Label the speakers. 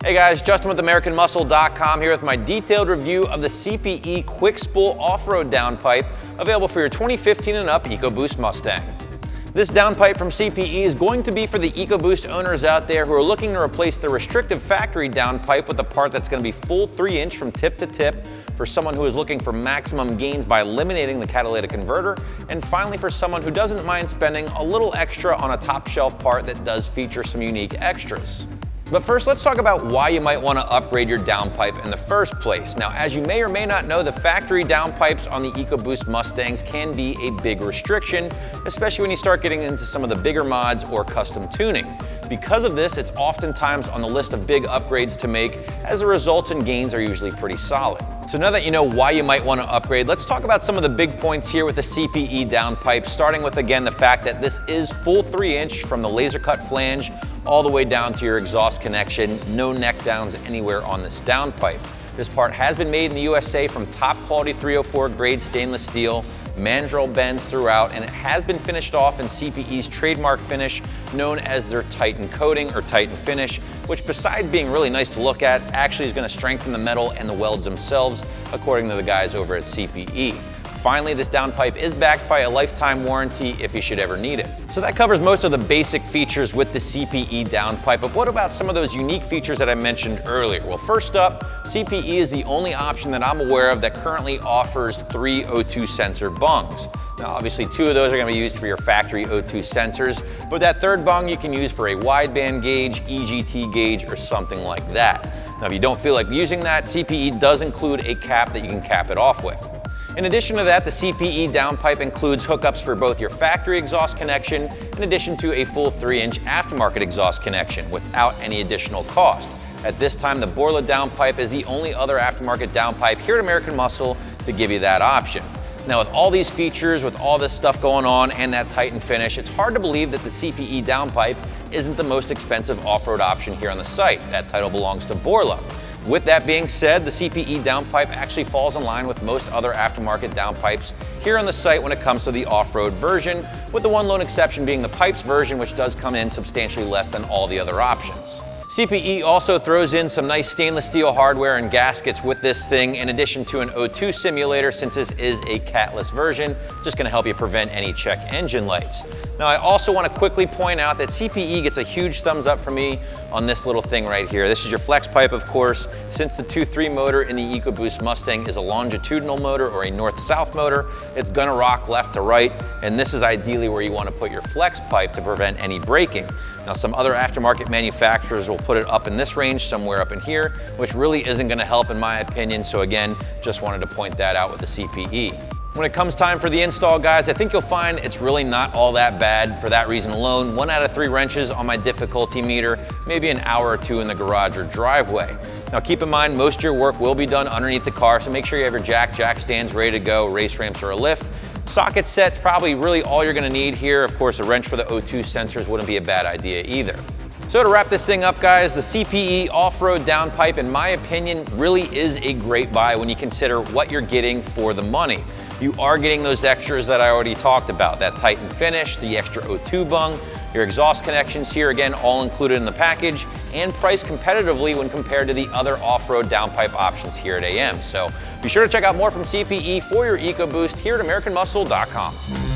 Speaker 1: Hey guys, Justin with AmericanMuscle.com here with my detailed review of the CPE QKspl Off-Road Downpipe, available for your 2015 and up EcoBoost Mustang. This downpipe from CPE is going to be for the EcoBoost owners out there who are looking to replace the restrictive factory downpipe with a part that's going to be full 3-inch from tip to tip, for someone who is looking for maximum gains by eliminating the catalytic converter, and finally for someone who doesn't mind spending a little extra on a top shelf part that does feature some unique extras. But first, let's talk about why you might want to upgrade your downpipe in the first place. Now, as you may or may not know, the factory downpipes on the EcoBoost Mustangs can be a big restriction, especially when you start getting into some of the bigger mods or custom tuning. Because of this, it's oftentimes on the list of big upgrades to make, as the results and gains are usually pretty solid. So now that you know why you might want to upgrade, let's talk about some of the big points here with the CPE downpipe, starting with, again, the fact that this is full 3-inch from the laser cut flange all the way down to your exhaust connection. No neck downs anywhere on this downpipe. This part has been made in the USA from top quality 304 grade stainless steel, mandrel bends throughout, and it has been finished off in CPE's trademark finish known as their Titan coating or Titan finish, which besides being really nice to look at, actually is going to strengthen the metal and the welds themselves, according to the guys over at CPE. Finally, this downpipe is backed by a lifetime warranty if you should ever need it. So that covers most of the basic features with the CPE downpipe, but what about some of those unique features that I mentioned earlier? Well, first up, CPE is the only option that I'm aware of that currently offers 3 O2 sensor bungs. Now, obviously 2 of those are going to be used for your factory O2 sensors, but that third bung you can use for a wideband gauge, EGT gauge, or something like that. Now, if you don't feel like using that, CPE does include a cap that you can cap it off with. In addition to that, the CPE downpipe includes hookups for both your factory exhaust connection in addition to a full 3-inch aftermarket exhaust connection without any additional cost. At this time, the Borla downpipe is the only other aftermarket downpipe here at American Muscle to give you that option. Now, with all these features, with all this stuff going on and that Titan finish, it's hard to believe that the CPE downpipe isn't the most expensive off-road option here on the site. That title belongs to Borla. With that being said, the CPE downpipe actually falls in line with most other aftermarket downpipes here on the site when it comes to the off-road version, with the one lone exception being the pipes version, which does come in substantially less than all the other options. CPE also throws in some nice stainless steel hardware and gaskets with this thing, in addition to an O2 simulator, since this is a catless version, just gonna help you prevent any check engine lights. Now, I also wanna quickly point out that CPE gets a huge thumbs up from me on this little thing right here. This is your flex pipe, of course. Since the 2.3 motor in the EcoBoost Mustang is a longitudinal motor or a north-south motor, it's gonna rock left to right, and this is ideally where you wanna put your flex pipe to prevent any braking. Now, some other aftermarket manufacturers will put it up in this range, somewhere up in here, which really isn't gonna help in my opinion. So again, just wanted to point that out with the CPE. When it comes time for the install, guys, I think you'll find it's really not all that bad for that reason alone. 1 out of 3 wrenches on my difficulty meter, maybe an hour or 2 in the garage or driveway. Now keep in mind, most of your work will be done underneath the car, so make sure you have your jack stands ready to go, race ramps or a lift. Socket set's probably really all you're gonna need here. Of course, a wrench for the O2 sensors wouldn't be a bad idea either. So to wrap this thing up, guys, the CPE off-road downpipe, in my opinion, really is a great buy when you consider what you're getting for the money. You are getting those extras that I already talked about, that Titan finish, the extra O2 bung, your exhaust connections here, again, all included in the package, and priced competitively when compared to the other off-road downpipe options here at AM. So be sure to check out more from CPE for your EcoBoost here at AmericanMuscle.com.